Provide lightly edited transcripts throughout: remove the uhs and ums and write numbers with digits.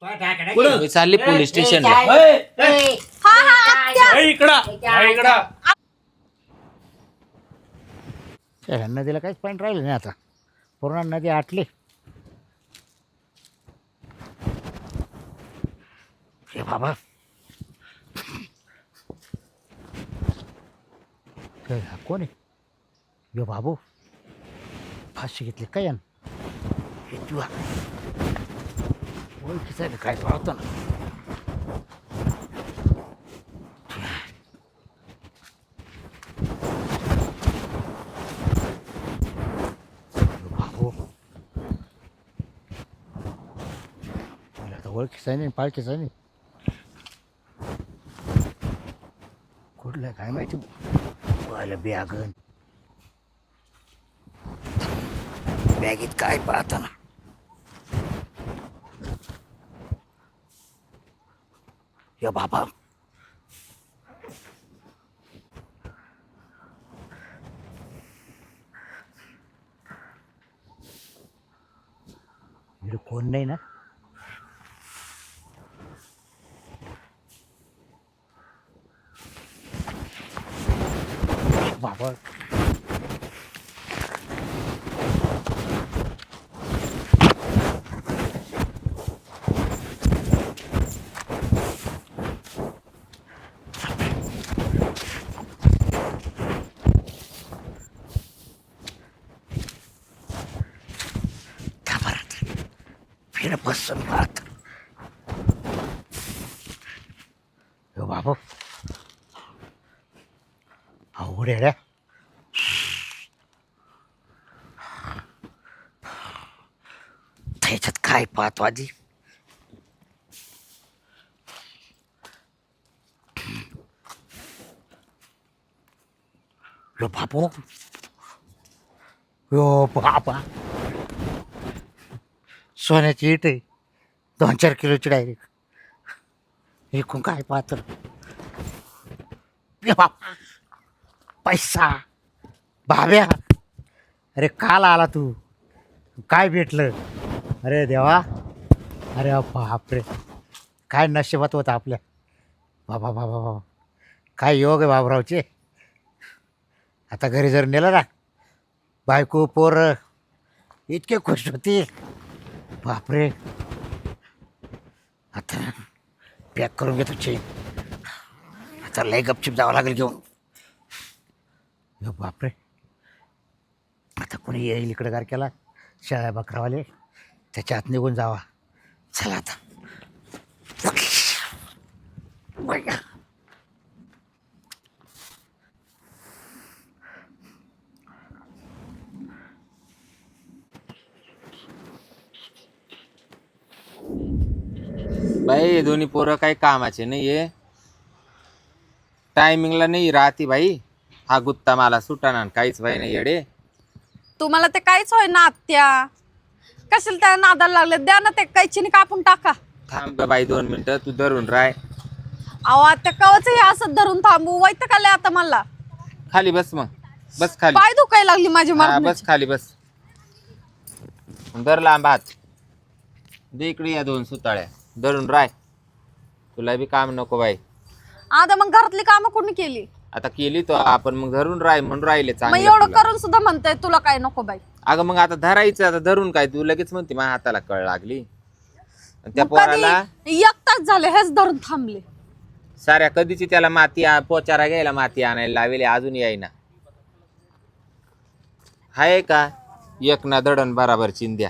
मी चालली पोलीस स्टेशनला. नदीला काहीच पाणी राहिलं नाही आता, पूर्ण नदी आटली. हे बाबा हा कोण आहे? यो बाबू फाशी घेतली काय यानं? हे तुला ओळखीचं आहे का काय पाहतो ना. बाबू मला तर ओळखीचं आहे नाही, पाळखीचं आहे नाही. कुठलं काय माहिती पाहिलं बॅगन बॅगेत काय पाहता ना. या बाबा इकडे कोण नाही ना. बाबा फिर बसून पाहत. हो बाबू अवघड आहे रे. त्याच्यात काय पाहतो आधी. लो बाबू यो बाबा सोन्याची इट आहे, 2-4 किलोची डायरेक्ट. एकूण काय पाहतो बाबा. पैसा भाव्या. अरे काल आला तू, काय भेटलं? अरे देवा, अरे बापरे, काय नशिबात होतं आपल्या. बाबा बाबा बाबा काय योग आहे बाबरावचे. आता घरी जर नेलं ना, बायको पोरं इतके खुश होतील. बापरे, आता पॅक करून घेतो चेन. आता लय गपचिप जावं लागेल घेऊन. बापरे, आता कोणी येईल इकडे गार केला शेळ्या बकरावाले, त्याच्या आत निघून जावा. चला आता. बाई हे दोन्ही पोरं काही कामाचे नाहीये, टायमिंगला नाही राहती बाई. हा गुत्ता मला सुटाना काहीच बाई नाही येडे. तुम्हाला ते काहीच होय ना आत्या, कशाला त्या नादाला लागले. द्या ना ते कैचीने कापून टाका. थांब ग बाई 2 मिनिटं, तू धरून राय. अहो आत्या कवच हे असं धरून थांबू वैत का आता मला. खाली बस, मग बस खाली. पाय दुखायला लागली माझी हा, मार. बस खाली बस. धर लांब हात दे इकडे. या 2 सुताळ्या धरून राय. तुला बी काम नको बाई. आता मग घरातली कामं कोणी केली? आता केली तो आपण, मग धरून राय म्हणून राहिले मग चांगलं एवढं तुला. करून सुद्धा म्हणताय तुला काय नको बाई. अगं मग आता धरायचं, आता धरून काय तू लगेच म्हणते माझ्या हाताला कळ लागली. आणि त्या मग पोराला कधी 1 तास झाले हेच धरून थांबले. साऱ्या कधीची त्याला माती पोचारा घ्यायला माती आणायला लावेले, अजून यायना. हाय का एक ना दडण बराबर चिंध्या.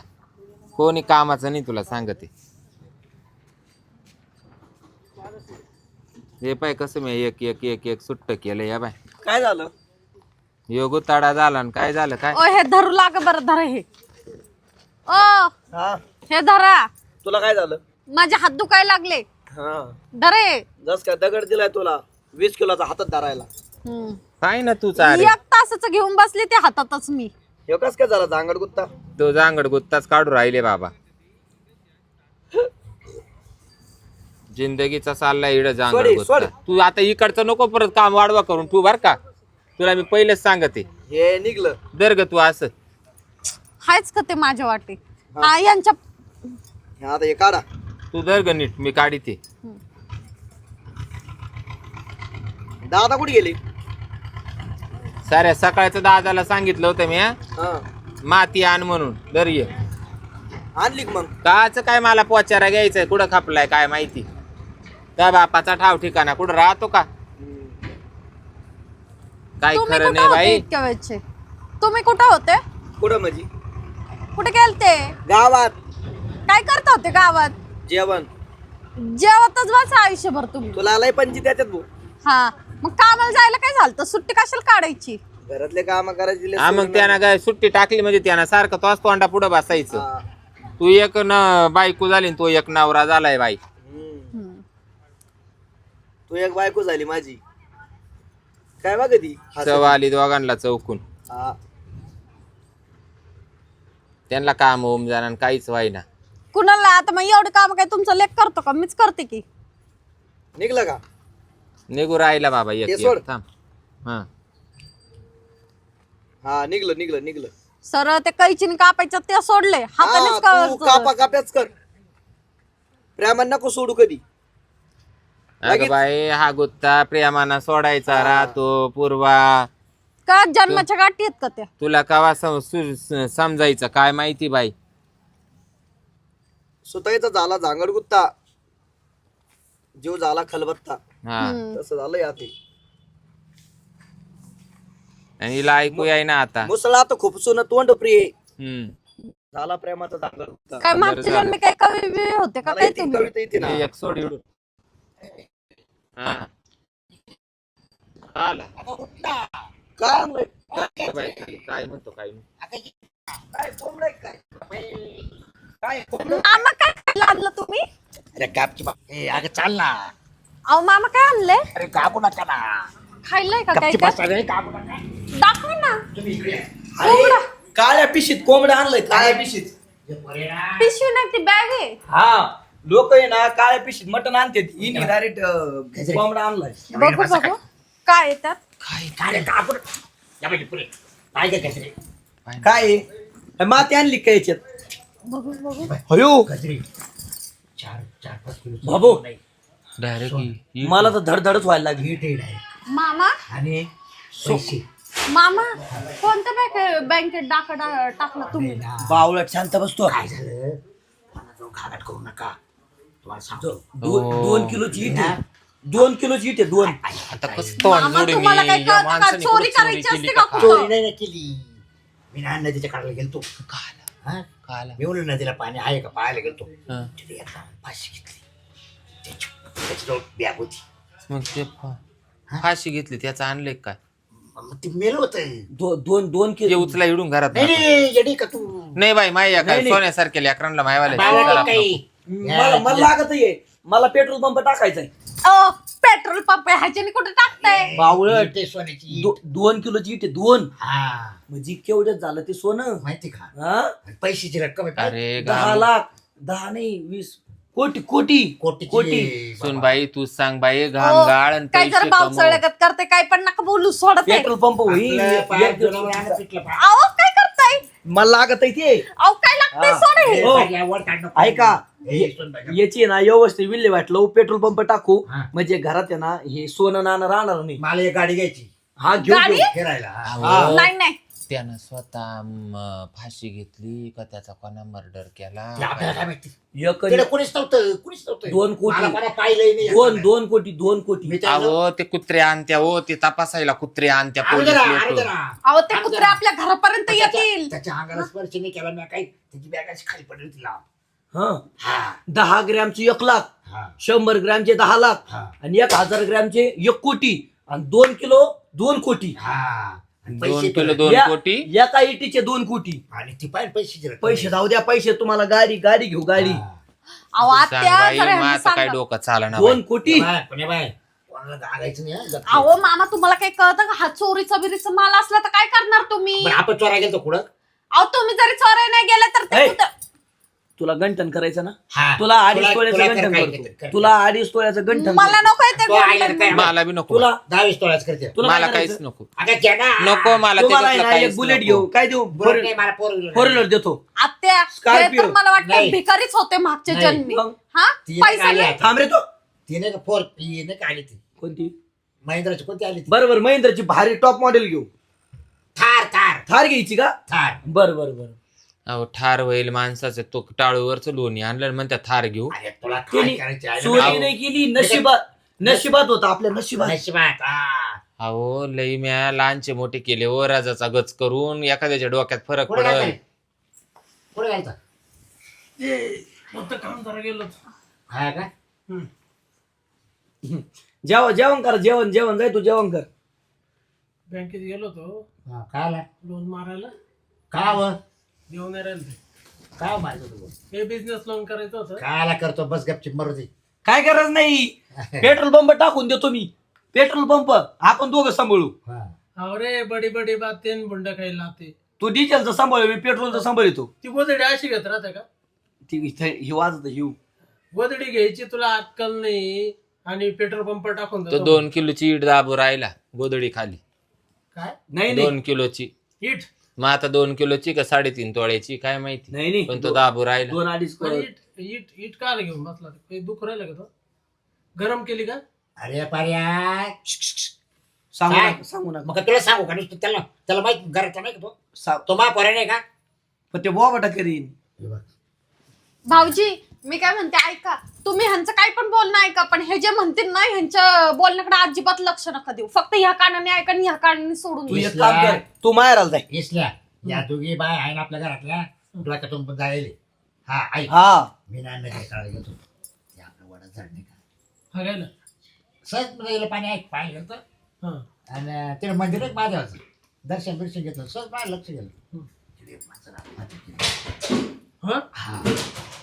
कोणी कामाचं नाही तुला सांगते. हे पाय कसं मी एक एक एक एक सुट्ट केलं. या बाय काय झालं? योगो ताडा झाला आणि काय झालं काय. ओ हे धरू लाग बरं, धरा हे. ओ हा, हे धरा. तुला काय झालं? माझे हात दुखायला लागले. हा, धरे. जस काय दगड दिलाय तुला 20 किलोचा हातात धरायला. काय ना तू चारे 1 तासाचं घेऊन बसले ते हातातच मी. हे कस काय झालं जांगड गुत्ता? तो जांगड गुत्ताच काढू राहिले बाबा. जिंदगीचा चालला इड जांगड सोड, गुत्ता. सोड. तू आता इकडचं नको परत काम वाढवा करून तू बर का. तुला मी पहिलेच सांगते. हे निघलं. दर ग तू असं. हायच का ते माझ्या वाटे. हा यांच्या हे आता हे काढा. तू दर ग नीट मी काढी ते. दादा कुठे गेले? साऱ्या सकाळचं दादाला सांगितलं होतं मी हा माती आण म्हणून दर ये. आणली का मग? काच काय मला पोचारा घ्यायचंय कुठं खपलाय काय माहिती. त्या बापाचा ठाव ठिकाणा कुठं राहतो का काय तुम्ही खरं कुठं नाही होते बाई. इतक्या वेळचे? तुम्ही कुठं होते? कुठं म्हणजे? कुठे गेलते? गावात काय करत होते गावात? जेवण. जेवतच बस आयुष्यभर तुम्ही. तुला आलाय पंची त्याच्यात भाऊ. हा मग कामाला जायला काय झालं? सुट्टी कशाला काढायची? घरातले काम करायचे. हा मग त्यानं काय सुट्टी टाकली म्हणजे त्यानं सारखं तोच तोंडा पुढं बसायचं. तू एक बायको झाली आणि तो एक नवरा झालाय बाई. तू एक बायको झाली माझी. काय बघ ती चव आली दोघांना चौकून. हा. त्यांना काम होऊन जाणार काहीच व्हायना. कुणाला आता मग एवढं काम काय तुमचं लेख करतो का? मीच करते की. निघलं का? निघू राहिला बाबा ते एक सोड. थांब. हा हा निघलं. सरळ ते कैचीने कापायचं ते सोडले. हातानेच तू कापा करायचं. काप्याच कर. प्रेमान नको सोडू कधी. अगं बाई हा गुत्ता प्रेमाना सोडायचा राहतो पूर्वा. का जन्माच्या गाठी आहेत का त्या? तुला कवा समजायचं काय माहिती बाई. सुताईचा झाला झांगड गुत्ता, जीव झाला खलबत्ता. हा तसं झालं या ते. आणि हिला ऐकू याय ना आता. मुसळा तर खूप सोनं तोंड प्रिय. हम्म झाला प्रेमाचा झांगड गुत्ता. काय मागच्या जन्मी काय कवी बिवी होते का मला काय ती तुम्ही? कविता येते ना. एक सोड इकडून. हा. आला. काय आणलंय? काय बाई, काय म्हणतो काय नाही. काय कोंबडं आहे काय? काय कोंबडं? मामा काय खायला आणलं तुम्ही? अरे कापची बाप ए अगं चाल ना. अहो मामा काय आणलंय? अरे कापू नका ना. खायलंय का काय कपची काय? पास अरे कापू नका. दाखव ना. तुम्ही इकडे या. कोंबडा. काळ्या पिशीत कोंबडं आणलंय. काळ्या पिशीत. हे पोरे ना. पिशवी नाही ती बॅग आहे. हा लोक आहे ना काळ्या पिशीत मटण आणते. हिने डायरेक्ट कोंबडा आणलाय. बघू बघू काय आहे त्यात? काय रे कापू नका. या बाई पुरे. काय काय गजरे? काय आहे? माती आणली काय याच्यात? बघू बघू. हयो गजरे. 4-5 किलो. बाबू. डायरेक्ट मला तर धडधडच व्हायला लागली. हे टेड आहे. मामा आणि पैसे. मामा कोणत्या बँकेत टाकला तुम्ही? बावळट शांत बसतो. काय झालं? मला जो घागाट करू नका. तुम्हाला सांगतो. 2 किलोची इट आहे. 2 किलोची इट आहे. 2. आता कसं तोंड मामा जोडी तुम्हाला मी काय या कळतं का? माणसाने चोरी कुठं करायची केली असते का का चोरी कुठं? नाही केली. मी ना नदीच्या काढायला गेलतो. हा? मी म्हणलो नदीला पाणी आहे का पाहायला गेलतो. हा. तिथे एकदा फाशी घेतली. त्याच्याजवळ बॅग होती. मग ते फाशी घेतली त्याचं आणलंय काय? मग ते मेलं होतं. 2 ते किलो. उचला इडून घरात नाही टाका. नाही, येडी का तू? नाही बाई माया काय नाही. सोन्यासारख्या लेकरांना मायवाले बाळा काही. मला लागत आहे. मला पेट्रोल पंप टाकायचाय. अहो, पेट्रोल पंप आहे ह्याच्याने कुठे टाकताय? बावळट. ते सोन्याची. 2 किलोची इट आहे. 2 हा म्हणजे केवढ्यात झालं ते सोनं? माहिती का? हा पैशाची रक्कम आहे. अरे 10 लाख. 10 नाही 20 कोटी. कोटी. कोटीची. सुन बाई तू सांग बाई घाम अहो, गाळ आणि काय जरा पैसे पावसाळ्यागत करते काय पण नका बोलू सोडत आहे. पेट्रोल पंप होईल. आपलं पाय जोरावर आणलं पिटलं पाय. अहो काय करताय? मला लागत आहे ते. अहो काय लागतंय हा. सोड हे. हो. पाय वर काढ नको. ऐका. हे सोन बाई. याची ना व्यवस्थित विल्हेवाट लावू. पेट्रोल पंप टाकू. हा. म्हणजे घरात आहे ना हे सोनं नाणं राहणार नाही. मला एक गाडी घ्यायची हा घेऊ गाडी? घेऊ. फिरायला. हा. अहो, नाही नाही त्यानं स्वतः फाशी घेतली का त्याचा कोणा मर्डर केला ते आपल्याला काय माहिती? एक तिकडे कोणीच नव्हतं. कोणीच नव्हतं. 2 कोटी. मला कोणा पाहिलंही नाही. 2 कोटी. 2 कोटी. मी त्याला- अहो ते कुत्रे आणत्या हो ते तपासायला कुत्रे आणत्या आणू पोलीस दे ना, आणू दे लोक. ना. अहो ते आणू दे कुत्रे ना. आपल्या घरापर्यंत येतील. त्याच्या अंगाला स्पर्श नाही केला मी काही. त्याची बॅग अशी खाली पडली तिला. हा हा 10 ग्रॅमचे 1 लाख. हा 100 ग्रॅमचे 10 लाख. हा आणि 1000 ग्रॅमचे 1 कोटी. आणि 2 किलो 2 कोटी. हा. आणि 2 पैसे किलो तर- 2 या- कोटी एका इटीचे 2 कोटी. आणि ती पाय पैसे पैसे जाऊ द्या. पैसे तुम्हाला गाडी घेऊ गाडी. अहो सांग आत्या बाई जरा ह्यांना माझं काय सांगा. डोकं चालना 2 कोटी. पुणे बाय कोणाला गागायचं नाही हं, जरा. अहो मामा तुम्हाला काही कळतं का? हा चोरीचा बिरीचा माल असला तर काय करणार तुम्ही? बरं, आपण चोरा गेलो कुठं? अहो तुम्ही जरी चोराय नाही गेले तर ते ऐ. कुठं- तुला गंठन करायचं ना हा. तुला 2.5 तोळ्याचं तुला गंठन काय करतो कर. तुला 2.5 तोळ्याचं गंठन मला करतो. नको ते तो आईला काय मला बी नको तुला 22 तोळ्याच करते तुला काय मला काहीच करायचं? नको अगं घ्या ना. नको मला तुम्हाला आहे त्याच्यातलं ना, एक काहीच बुलेट नको. घेऊ काय देऊ बरं नाही, मला फोर फोर व्हीलर देतो आत्या हे Scorpio. तर मला वाटतं नाही. भिकारीच होते मागच्या नाही. जन्मी मग? हा ती पैसा आली नाही. आता. थांब रे तो तिने का फोर ती नाही का आली ती कोणती महिंद्राची कोणती आली ती बरोबर महिंद्राची भारी टॉप मॉडेल घेऊ थार थार थार घ्यायची का थार बरं बरं बरं अहो ठार होईल माणसाचं तो टाळूवरच लोणी आणलं आणि म्हणतात थार घेऊ अरे तुला काय तिने करायची आहे चोरी ना? नाही केली नशिबात होता आपल्या नशिबात नशिबात, हा. अहो लई म्या लहानचे मोठे केले ओ राजाचा गच करून एखाद्याच्या डोक्यात फरक पुढे पडल घालता पुढे घालता फक्त काम करा गेलो हा का जेवण कर जेवण जाय तू जेवण कर बँकेत गेलो होतो हा, काय आला? लोन मारायला का व देऊन नाही राहिले ते. काय मारतो तू हे बिझनेस लोन करायचं होतं काय आला करतो बस गपचिप मरू दे काय गरज नाही पेट्रोल पंप टाकून देतो मी पेट्रोल पंप आपण दोघं सांभाळू हा. अरे बडी बडी बात ते बुंड खायला लावते तू डिझेलचं सांभाळ मी पेट्रोलचं सांभाळतो ती गोदडी अशी घेत राहते का ती ही वाजत हिव गोदडी घ्यायची तुला अक्कल नाही आणि पेट्रोल पंप टाकून तो देतो 2 किलोची इट दाबू राहिला गोदडी खाली काय नाही 2 किलोची इट मग आता 2 किलोची का 3.5 तोळ्याची काय माहिती नाही पण तो दाबू राहिला 2-2.5 करोड इट इट इट काल घेऊन बसला काही दुःख राहिलं का तो गरम केली का अरे पर्या सांगू काय? नका सांगू नका मग तुला सांगू का नुसतं त्याला त्याला माहिती घराचा नाही का तो सांग. तो मा पर्या नाही का पण ते बोबाटा करीन हे बघ. भाऊजी मी काय म्हणते ऐका तुम्ही ह्यांचं काही पण बोलणं ऐका पण हे जे म्हणतील ना ह्यांच्या बोलण्याकडे अजिबात लक्ष नका देऊ फक्त ह्या कानाने ऐका आणि ह्या कानाने सोडून तू द्या. एक काम कर तू माहेराला जाय इसल्या या दोघी बाय आहे ना आपल्या घरातल्या तुला का तुम्ही जायले हा ऐक हा मी नाही नदी काढ घेतो ते आपलं वडा झाड नाही का बघायला सहज मध्ये पाणी ऐक पाणी घेतो हा आणि तिने मंदिरात माझ्यावरचं दर्शन बिर्शन घेतलं सहज माझं लक्ष गेलं तिकडे माझं आत्महत्या केली. हा हा.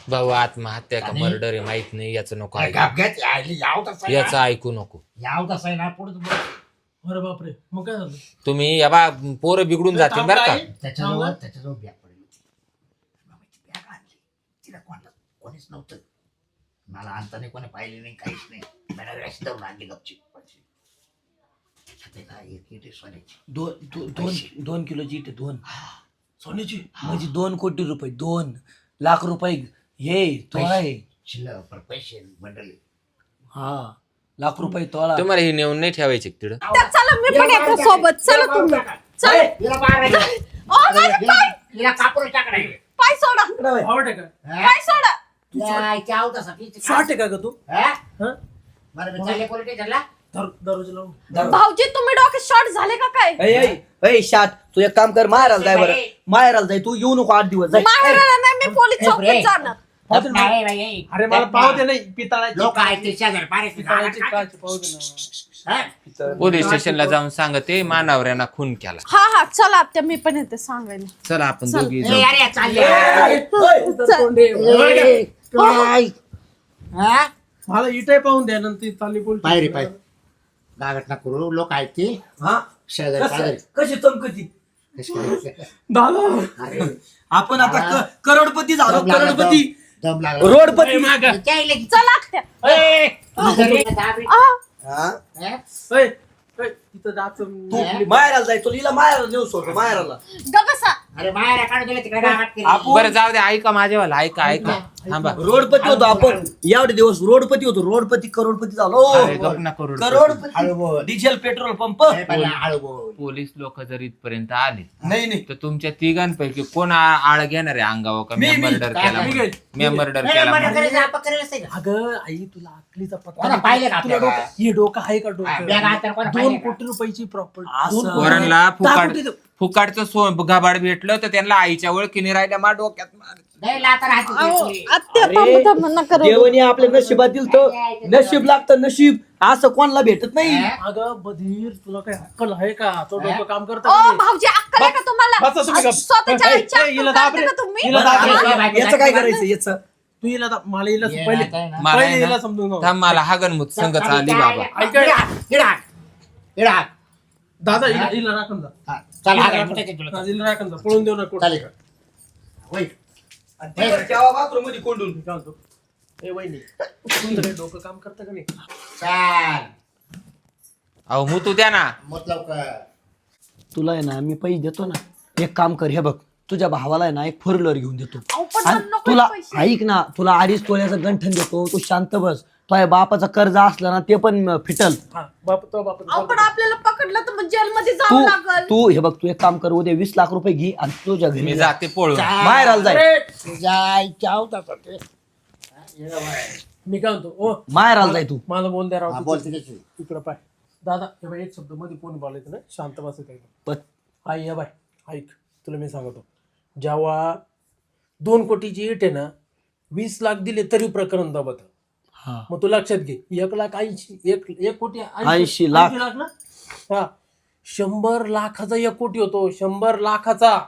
भाऊ आत्महत्या का आणि- मर्डर आहे माहित नाही याचं नको काय ऐकू. गाप घ्यायची आयली याव तसा आहे याचं ना. ऐकू नको याव तसा आहे ना पुढे अरे बापरे मग काय झालं तुम्ही या बा पोरं बिघडून जातील बरं का त्याच्याजवळ बॅग पडली होती बाबाची बॅग आणली तिला कोणीच नव्हतं मला आणता नाही कोणी पाहिले नाही काहीच नाही मला अशी धरून आणली गपची दोन किलोची इट 2 सोन्याची म्हणजे 2 कोटी रुपये 2 लाख रुपये हे तोळा आहे शिल्लक पैसे मंडळी हा लाख रुपये तोळा तुम्हाला हे नेऊन नाही ठेवायचे का तिकडं त्या चला मी पण येतो सोबत चला तुम्ही चला हिला मारायचं. ओ माझे पाय हिला कापूर टाकणार पाय सोडा आवड आहे का पाय सोडा शॉर्ट आहे का ग तू हा दरवाजा लावून भाऊजी तुम्ही डोक्यात शॉर्ट झाले का काय शाट तू एक काम कर माहेराला जाय बरं माहेराला जाय तू येऊ नको 8 दिवस जाय माहेराला नाही मी पोलीस चौकीत जाणार अरे मला पाव दे नाही पितळाची लोक आहेत ते शेजारी पितळाची काच पाव दे ना पोलीस स्टेशनला जाऊन सांगते मानावऱ्यांना खून केला हा हा चला आत्या मी पण येते सांगायला चला आपण चल. दोघी जाऊ मला इटे पाहून द्या नंतर चालली बोल पायरी पाय गागट ना करू लोक आहेत ते हा शेजारी पाजारी कशी चमकती कशी करायचं? दादा अरे आपण आता करोडपती झालो दम लागला, करोडपती दम लागला. रोडपती चला आत्या आ, हा? तिथं जायचं तू माहेराला जाय तुला हिला माहेराला नेऊ सोडतो माहेराला ग बसा अरे मायरा काढून दिलं तिकडे गावात केली. आपण बरं जाऊ दे ऐका माझ्यावाला ऐका ऐका थांबा रोडपती होतो आपण एवढे दिवस रोडपती होतो रोडपती करोडपती झालो अरे गप ना करू हळू करोडपती बोल. डिझेल पेट्रोल पंप हे पहिला हळू बोल. पोलीस लोक जर इथपर्यंत आले नाही नाही तर तुमच्या तिघांपैकी कोण आळ घेणार आहे अंगावर का मी, मी मर्डर काय केला मी घेईन. मी मर्डर नाही, केला मर्डर म्हणून. करायचं, आपण करायला असतं का? अगं आई तुला अकलीचा पत्ता कोणा पाहिलं का तुला आपल्याला? डोकं हे डोकं आहे का हा, डोकं बॅग हातात कोणा 2 पाहिलं का? कोटी रुपयाची असं. पोरांना प्रॉपर्टी फुकाटचं घाबाड भेटलं तर त्यांना आईच्या ओळखीने राहिल्या मा डोक्यात मार. नाही, लाथा राहते अहो, त्याची. आत्या थांब थांब नका रडू. देवाने आपल्या नशिबात दिल तर नशीब लागतं नशीब असं कोणाला भेटत नाही अगं बधीर तुला काही अक्कल आहे का तो डोकं काम करत ओ भाऊजी अक्कल आहे का तुम्हाला बस असं का? स्वतःच्या ए, आईची ए, अक्कल हिला काढता दाब रे. का तुम्ही हिला दाब रे. हा? याचं काय करायचं याचं तू हिला मला हिला ये, पहिले आता आहे ना. मला पहिले आहे ना, हिला समजून जाऊ. थांब मला हागनमुत संगत आली बाबा इकडे हाक, इकडे हाक, इकडे हाक. दादा हिला राखून जा हा, चल, हाक, हिला हाक, मुठाची तुला. राखून जा पळून देऊ नको चालेल का? वैट. बाथरूम मध्ये कोंडून. मी काय म्हणतो ए वहिनी तुमचं काही डोकं काम करतं का नाही? चाल अहो मुतू द्या ना. मत लवकर. तुला आहे ना मी पैसे देतो ना, एक काम कर, हे बघ तुझ्या भावाला आहे ना एक 4 व्हीलर घेऊन देतो. अहो, पण आणि नको तुला पैसे. ऐक ना, तुला 2.5 तोळ्याचं गंठन देतो, तू शांत बस. तुझ्या बापाचं कर्ज असलं ना ते पण फिटल. हा बाप तो बाप अहो, पण आपल्याला पकडलं तर मग जेलमध्ये जावं लागल. तू हे बघ, तू एक काम कर, उद्या 20 लाख रुपये घे आणि तुझ्या घरी मी जा. जाते पळून. बाहेर आला जाय, तुझ्या आईच्या अवताचा ते. मी काय म्हणतो ओ बाहेर आला जाय तू. माझं बोल द्या हा, राव बोल तिच्याशी. इकडं पाय दादा हे बाय एक शब्द मध्ये कोणी बोलायचं ना शांत बसायचं एकदम. पण आई या बाय ऐक तुला मी सांगतो जेव्हा 2 कोटीची इट आहे ना 20 लाख दिले तरी प्रकरण दबत. हा, मग तू लक्षात घे 1,80,000 1 कोटी 80 लाख. 80 लाख ना हा 100 लाखाचा 1 कोटी होतो 100 लाखाचा.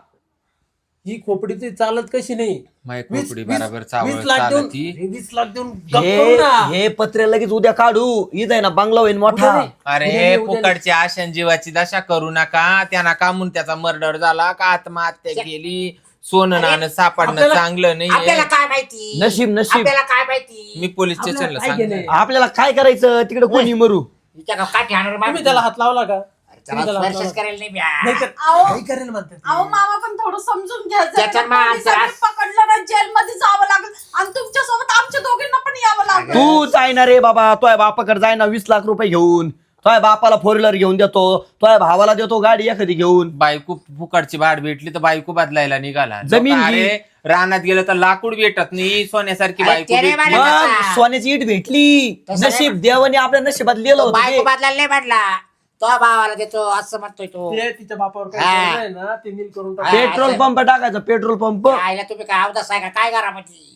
ही खोपडी ती चालत कशी नाही. माझी 20 खोपडी बराबर चावळ 20 लाख देऊन चालती. 20 लाख देऊन गप्प हे करू ना. हे पत्रे लगेच उद्या काढू. इथं आहे ना बंगला होईल उद्या मोठा. नाही. अरे उद्या नाही. फुकटची आशन जीवाची दशा करू नका. त्यांना कामून त्याचा मर्डर झाला का आत्महत्या केली. सोनं नाणं सापडणं आपल्याला- चांगलं नाही. आपल्याला काय माहिती? नशीब नशीब. आपल्याला काय माहिती? मी पोलीस आपल्याला स्टेशनला काय सांगतो. घेणं? आपल्याला काय करायचं तिकडे कोणी मरू. हिच्या का काठी आणणार माहिती? तुम्ही त्याला हात लावला का त्याला तुम्ही त्याला हात स्पर्शच लावला? करेल नाही नाही म्या. कर- अहो काही करेल म्हणतात ते. अहो मामा पण थोडं समजून घ्या जरा. त्याच्यात मग पोलिसांनी अंतरास- पकडलं ना जेलमध्ये जावं लागेल आणि तुमच्या सोबत आमच्या दोघींना पण यावं लागेल. तू जाय ना रे बाबा, तुझ्या बापाकडे जाय ना 20 लाख रुपये घेऊन. तुझ्या बापाला 4 व्हीलर घेऊन देतो, तुझ्या भावाला देतो गाडी एखादी घेऊन. बायको फुकटची भाड भेटली तर बायको बदलायला निघाला. जमीन लोकं, घे. अरे रानात गेलं तर लाकूड भेटत नाही. सोन्यासारखी अरे बायको ते रे भेटली. बाळा. मग सोन्याची ईट भेटली. तसं नशीब देवाने आपल्या नशिबात लिहिलं तो होतं बायको ते. बदलायला नाही म्हटला. तो भावाला देतो असं म्हणतोय तो. ते तिच्या बापावर हा. काय केलंय ना ते नील करून टाक. पेट्रोल असं- पंप टाकायचा, पेट्रोल पंप. आईला तुम्ही काय अवदास आहे का काय करा म्हणजे?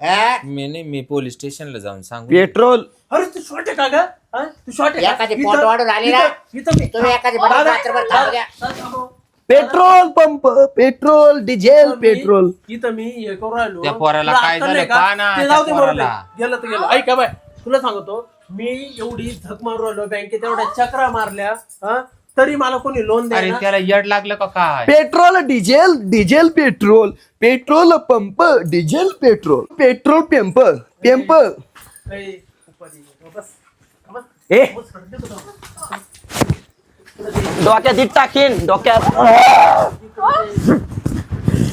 हा? मी पोलीस स्टेशनला जाऊन सांगू. पेट्रोल अरे तू शॉर्ट आहे का ग हा? तू शॉर्ट आहे का? एखादी इथं- पोट वाढून आली ना? इथं- इथं मी- तुम्ही एखादी बडा दादा, रात्रभर थांबू द्या. दादा, पेट्रोल पंप, पेट्रोल, डिझेल, इथं मी- पेट्रोल. इथं मी हे करू राहिलो त्या पोराला तुला काय अक्कल झालं? नाही का? पहा ना ते त्या जाऊ दे मरू दे. पोराला. गेलं तर गेलं ऐका बाय तुला सांगतो मी एवढी झक मारू राहिलो बँकेत एवढ्या चक्रा मारल्या हा तरी मला कोणी लोन अरे द्यायला त्याला येड लागलं का काय? Petrol, diesel, diesel, petrol, petrol pump, diesel, petrol, petrol pump, pump. बस बस ए बस करते तुला. डोक्यात इट टाकीन, डोक्यात.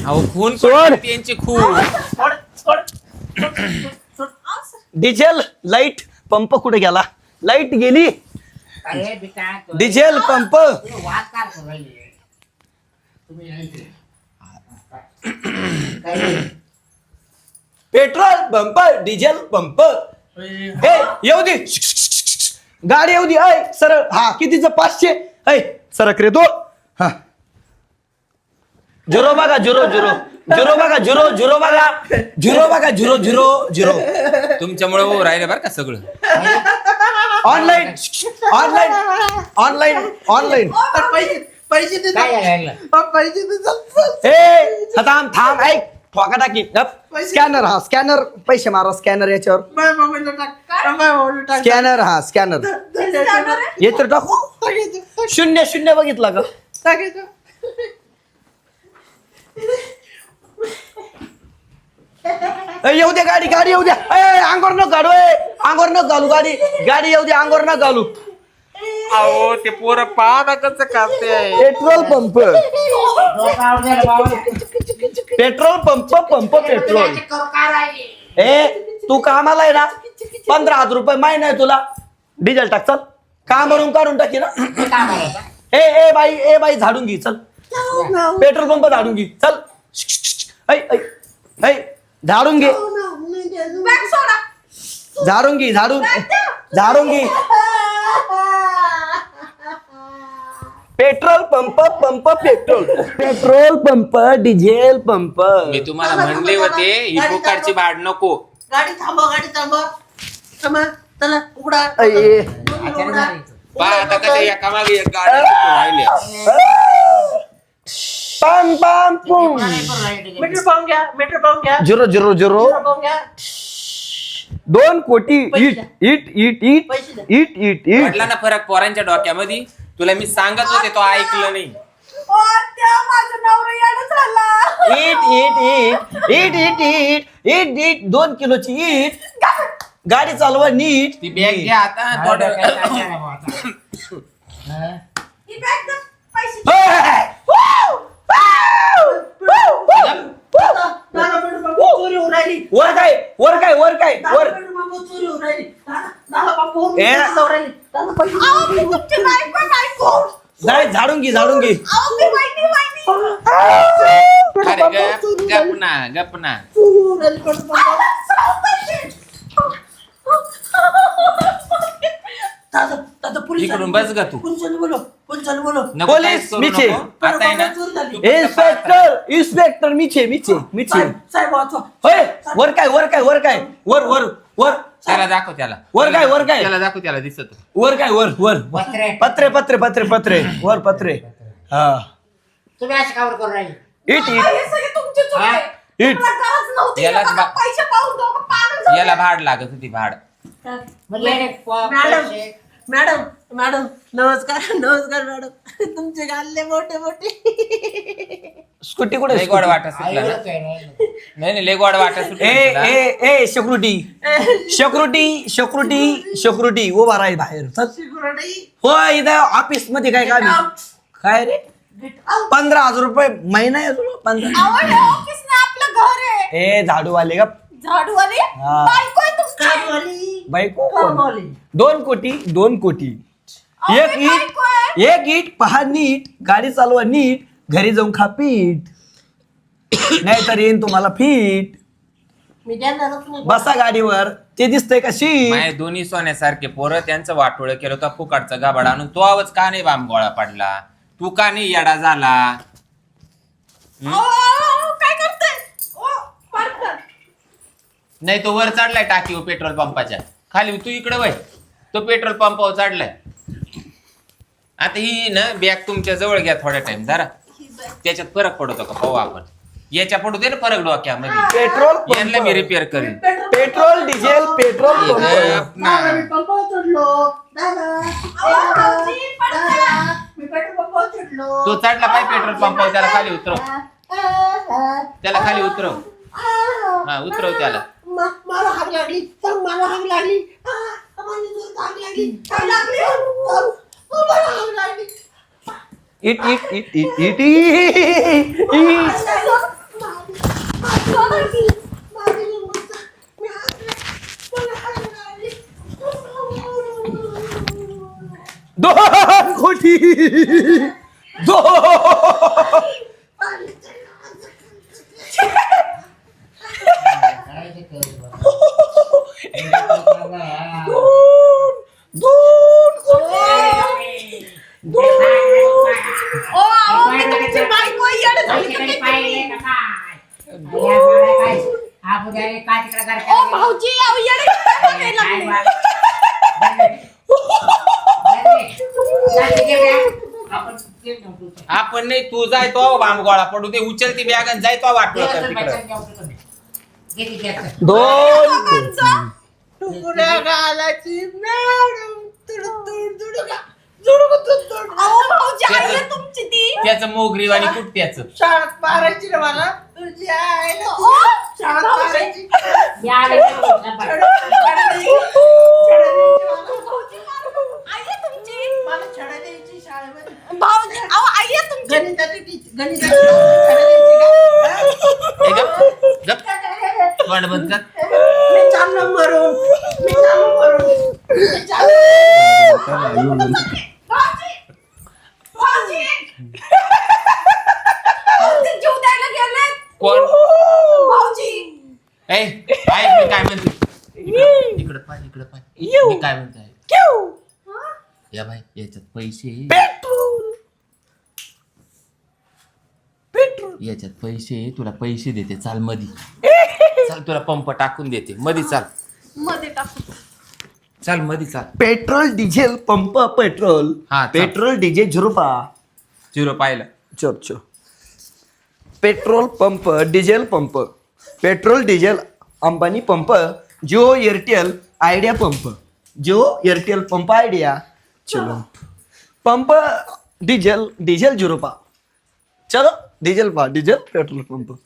अहो खून सोड. पडली त्यांची खून. सोड, सोड, सोड, सोड. डिझेल, लाईट पंप कुठे गेला? लाईट गेली. अरे बिटा, तो- डिझेल पंप, तुम्ही वाद काय करू राहिले? तुम्ही नाही ते. काय? Petrol pump, diesel pump. ए येऊ दे, गाडी येऊ दे. ऐ सरळ. हा कितीचं? 500. ऐ सरक रे तो. हा झिरो बघा, झिरो झिरो झिरो बघा, झिरो झिरो बघा, झिरो बघा, झिरो झिरो झिरो. तुमच्यामुळे हो राहिलं बरं का सगळं. Online online online online. पैसे दे काय झालं? पैसे दे चल. ए थांब थांब, ऐक ठोका टाकी. स्कॅनर, हा स्कॅनर. पैसे मारा स्कॅनर याच्यावर. बाय मोबाईल टाक स्कॅनर, हा स्कॅनर. हे तर टाकू. 0 बघितला का? येऊ दे गाडी, गाडी येऊ द्या. अंगोर न घालू, अंगोर न घालू गाडी. गाडी येऊ दे, अंगोर न घालू. अहो ते पोरं पाहता कसं कापते. पेट्रोल पंप, डोकावर गेलं बाबा. Petrol pump, pump petrol. तुम्ही करू काय राहिले? ए तू कामाला आहे ना? 15,000 रुपये महिना आहे तुला. डिझेल टाक चल. कामावरून काढून टाकी ना. काय करायचं? ए बाई झाडून घे चल. पेट्रोल पंप झाडून घे चल. ऐ ऐ ऐ झाडून घे, बॅग सोडा. झाडून घे, झाडून झाडून घे. Petrol pump, pump petrol, petrol pump, diesel pump. मी तुम्हाला म्हणले होते ही फुकटची भाड नको. गाडी थांबव थांबा चला उघडा ऐ, आचार्य झाले. पहा आता कसं एका मागे एक गाड्या टिकून राहिल्या. पाम पाम पुम. काय करू राहिले? मीटर पाहून घ्या झिरो झिरो झिरो. पाहून घ्या 2 कोटी it it it it it it it. पडला ना फरक पोरांच्या डोक्यामध्ये. तुला मी सांगत होते तो ऐकलं नाही. माझा नवरा येडा झाला. ईट 2 किलोची ईट. गाडी चालवा नीट. ती बॅग घ्या आता थोडं. ही बॅग दे, पैसे. वर काय अहो, मी तुमची बायको. झाडून घे अहो, मी वहिनी. अरे गप ना इकडून बस ग तू नको पोलीस, काहीच करू मीचे. नको. आता आहे ना तू फक्त इन्स्पेक्टर मीचे होय. वर काय त्याला दाखव त्याला वर काय? त्याला दाखव त्याला दिसत वर पत्रे वर पत्रे. हा तुम्ही अशी कावर करून राहिली? इट हे सगळे तुमची चूक आहे. इट मला गरज नव्हती. यालाच बघा, बा- पैसे पाहून दोघं पागल झाले. याला भाड लागत होती भाड. मग येणे पैसे. मॅडम नमस्कार मॅडम. तुमचे गाल्ले मोठे. स्कूटी कुठे? लय गोड वाटा सुटला ना. आईवरच आहे ना. नाही लय गोड वाटा सुटला तुला. ए सिक्युरिटी उभा राहील बाहेर. हो इथं ऑफिस मध्ये काय काम आहे? काय रे 15,000 रुपये महिना आहे तुला? 15. अहो, हे ऑफिस ना आपलं घर आहे. ए झाडूवाले का झाडूवाली हा. बायको आहे तुमची. बायको 2 कोटी. अहो, एक मी बायको आहे. एक ईट पहा नीट. गाडी चालवा नीट. घरी जाऊन खा पीठ. नाही तर येईन तुम्हाला फीट. मी देणारच नाही. बसा गाडीवर. ते दिसतंय का शीट? माझे दोन्ही सोन्यासारखे पोरं त्यांचं वाटोळं केलं होतं फुकाटचा गाबाड आणून तो आवाज का नाही बाम गोळा पडला? तू का नाही येडा झाला? अहो, काय करताय? ओ, पार्टनर. नाही तो वर चढलाय टाकीवर पेट्रोल पंपाच्या खाली. तू इकडे वय. तो पेट्रोल पंपावर चढलाय. आता ही ना बॅग तुमच्या जवळ घ्या थोड्या टाइम जरा. त्याच्यात फरक पडतो का पाहू आपण. याच्या पडू दे ना फरक डोक्यामध्ये. पेट्रोल यांना मी रिपेअर करीन. Petrol diesel petrol pump. गप ना. मी पंपावर चढलो. दादा. अहो, भाऊजी, पार्टनर. मी पेट्रोल पंपावर चढलो. तो चढला पाय पेट्रोल पंपावर. त्याला खाली उतरव. त्याला खाली उतरव. हा उतरव त्याला. मला हाक लागली. मला हाक लागली. माझी जोर हाक लागली. काय लागली? मला हाक लागली. इट दोन कोटी. ओ, अहो, मी तुमची बायको आहे. येडं झाली का काय? ओ, भाऊजी, अहो, येडे काय बनायला लागले? आपण नाही तू जाय तो बाम गोळा पडू दे. उचल ती बॅग आणि जाय तो वाटोळं कर तिकडं. दोन दोघांचं? अहो, भाऊजी, आई आहे तुमची ती. त्याचं मोगरी आणि कुठत्याचं. शाळेत मारायची ना मला. तुझी आईला ओ, शाळेत भाऊजी. मारायची. आई आहे तुमची. मला छडा द्यायची शाळेमध्ये. भाऊजी, अहो, आई आहे तुमची. गणिताची छडा द्यायची का? ए, गप गप तोंड बंद कर. मी चाललो मरून. भाऊजी, भाऊजी. भाऊजी जीव द्यायला गेलेत. कोण? भाऊजी. ए ऐक मी काय म्हणतो. इकडं पाय मी काय म्हणतोय. या भाई याच्यात पैसे याच्यात पैसे तुला पैसे देते. चाल मधी चाल तुला पंप टाकून देते. मधी चाल. मध्ये टाकू. चाल मधी चाल. Petrol diesel pump petrol. हा, चल. पेट्रोल डिझेल 0 झिरो पाहिलं. चोप petrol pump diesel pump. Petrol diesel Ambani pump. Jio Airtel idea pump. Jio Airtel pump idea. चलो पंप डिझेल 0 चलो डीजल पेट्रोल पंप